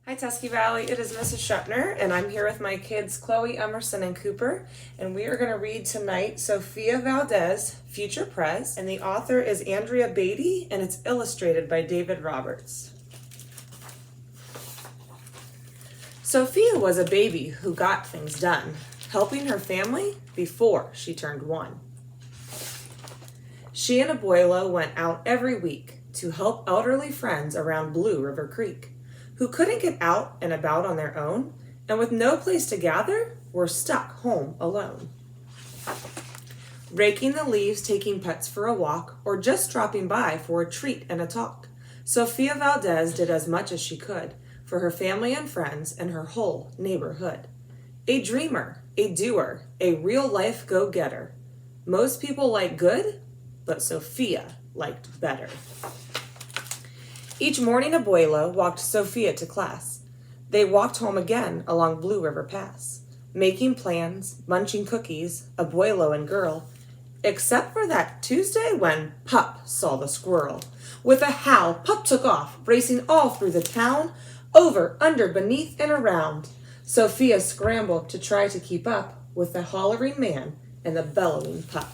Hi Tusky Valley, it is Mrs. Schoeppner, and I'm here with my kids Chloe, Emerson, and Cooper, and we are going to read tonight Sofia Valdez, Future Prez, and the author is Andrea Beatty, and it's illustrated by David Roberts. Sophia was a baby who got things done, helping her family before she turned 1. She and Abuelo went out every week to help elderly friends around Blue River Creek, who couldn't get out and about on their own, and with no place to gather, were stuck home alone. Raking the leaves, taking pets for a walk, or just dropping by for a treat and a talk, Sofia Valdez did as much as she could for her family and friends and her whole neighborhood. A dreamer, a doer, a real-life go-getter. Most people like good, but Sofia liked better. Each morning, Abuelo walked Sofia to class. They walked home again along Blue River Pass, making plans, munching cookies, Abuelo and girl, except for that Tuesday when Pup saw the squirrel. With a howl, Pup took off, racing all through the town, over, under, beneath, and around. Sofia scrambled to try to keep up with the hollering man and the bellowing Pup.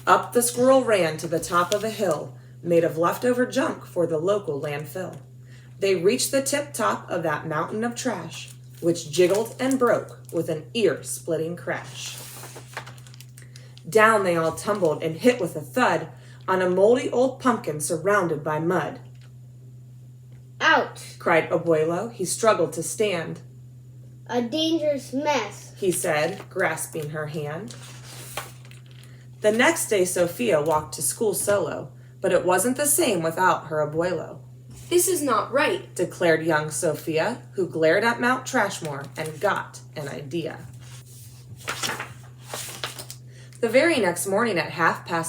Up the squirrel ran to the top of a hill, made of leftover junk for the local landfill. They reached the tip-top of that mountain of trash, which jiggled and broke with an ear-splitting crash. Down they all tumbled and hit with a thud on a moldy old pumpkin surrounded by mud. "Ouch!" cried Abuelo. He struggled to stand. "A dangerous mess," he said, grasping her hand. The next day, Sofia walked to school solo, but it wasn't the same without her Abuelo. "This is not right," declared young Sofia, who glared at Mount Trashmore and got an idea. The very next morning at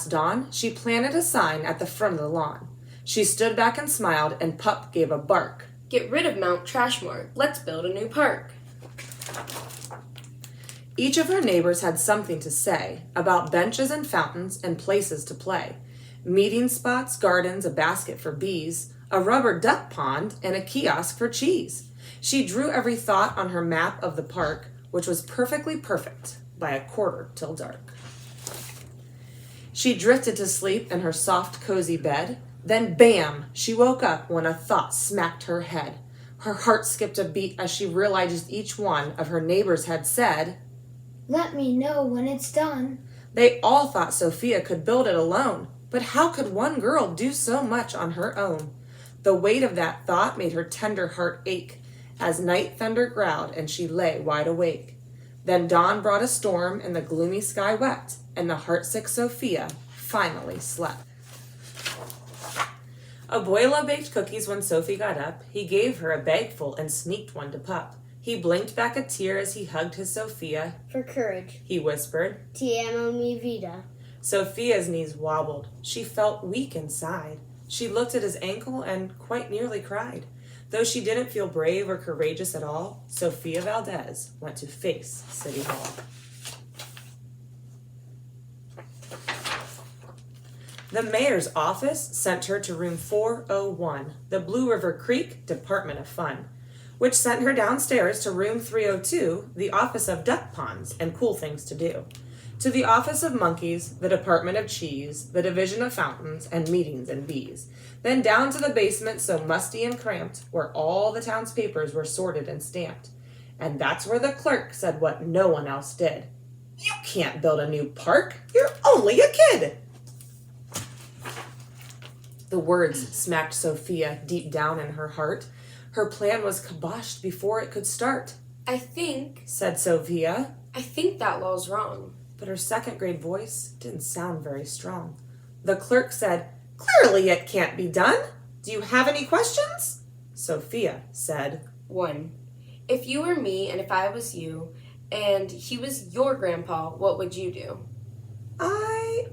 dawn, she planted a sign at the front of the lawn. She stood back and smiled, and Pup gave a bark. "Get rid of Mount Trashmore. Let's build a new park." Each of her neighbors had something to say about benches and fountains and places to play. Meeting spots, gardens, a basket for bees, a rubber duck pond, and a kiosk for cheese. She drew every thought on her map of the park, which was perfectly perfect by a quarter till dark. She drifted to sleep in her soft, cozy bed. Then, bam, she woke up when a thought smacked her head. Her heart skipped a beat as she realized each one of her neighbors had said, "Let me know when it's done." They all thought Sofia could build it alone. But how could one girl do so much on her own? The weight of that thought made her tender heart ache as night thunder growled and she lay wide awake. Then dawn brought a storm and the gloomy sky wept, and the heartsick Sofia finally slept. Abuelo baked cookies when Sophie got up. He gave her a bagful and sneaked one to Pup. He blinked back a tear as he hugged his Sofia. "For courage, He whispered. Te amo mi vida." Sophia's knees wobbled. She felt weak inside. She looked at his ankle and quite nearly cried. Though she didn't feel brave or courageous at all, Sofia Valdez went to face City Hall. The mayor's office sent her to room 401, the Blue River Creek Department of Fun, which sent her downstairs to room 302, the office of duck ponds and cool things to do. To the office of monkeys, the department of cheese, the division of fountains, and meetings and bees. Then down to the basement so musty and cramped, where all the town's papers were sorted and stamped. And that's where the clerk said what no one else did. "You can't build a new park. You're only a kid." The words smacked Sofia deep down in her heart. Her plan was kiboshed before it could start. I think said Sofia. that law's wrong." But her second-grade voice didn't sound very strong. The clerk said, "Clearly it can't be done. Do you have any questions?" Sofia said, 1. If you were me and if I was you, and he was your grandpa, what would you do?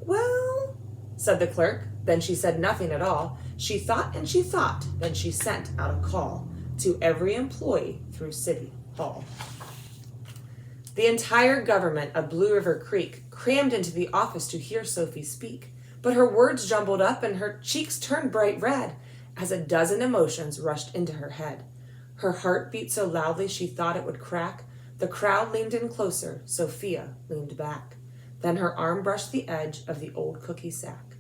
Well, said the clerk. Then she said nothing at all. She thought and she thought. Then she sent out a call to every employee through City Hall. The entire government of Blue River Creek crammed into the office to hear Sophie speak, but her words jumbled up and her cheeks turned bright red as a dozen emotions rushed into her head. Her heart beat so loudly she thought it would crack. The crowd leaned in closer. Sophia leaned back. Then her arm brushed the edge of the old cookie sack.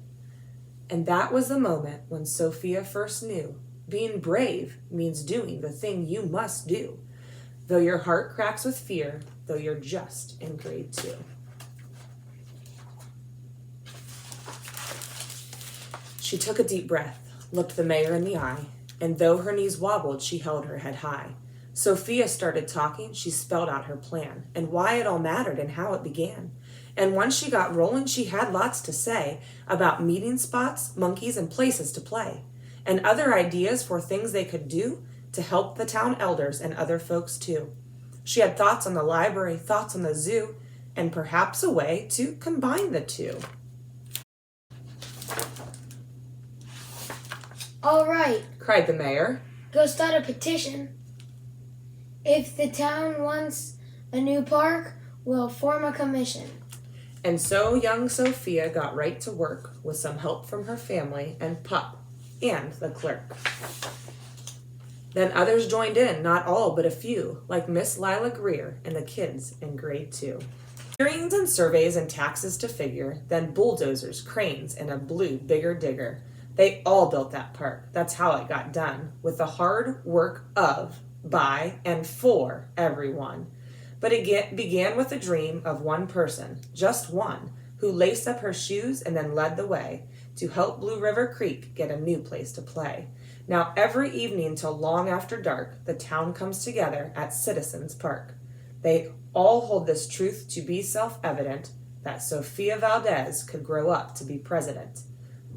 And that was the moment when Sophia first knew being brave means doing the thing you must do, though your heart cracks with fear, though you're just in grade 2. She took a deep breath, looked the mayor in the eye, and though her knees wobbled, she held her head high. Sophia started talking. She spelled out her plan and why it all mattered and how it began. And once she got rolling, she had lots to say about meeting spots, monkeys, and places to play, and other ideas for things they could do to help the town elders and other folks too. She had thoughts on the library, thoughts on the zoo, and perhaps a way to combine the two. All right, Cried the mayor. go start a petition. If the town wants a new park, we'll form a commission. And so young Sophia got right to work with some help from her family and Pup and the clerk. Then others joined in, not all but a few, like Miss Lila Greer and the kids in grade 2. Hearings and surveys and taxes to figure, then bulldozers, cranes, and a blue bigger digger. They all built that park. That's how it got done, with the hard work of, by, and for everyone. But it began with a dream of one person, just one, who laced up her shoes and then led the way to help Blue River Creek get a new place to play. Now every evening till long after dark, the town comes together at Citizens Park. They all hold this truth to be self-evident, that Sofia Valdez could grow up to be president.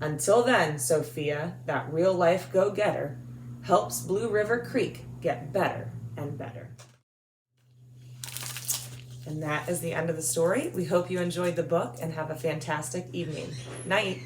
Until then, Sophia, that real-life go-getter, helps Blue River Creek get better and better. And that is the end of the story. We hope you enjoyed the book and have a fantastic evening. Night.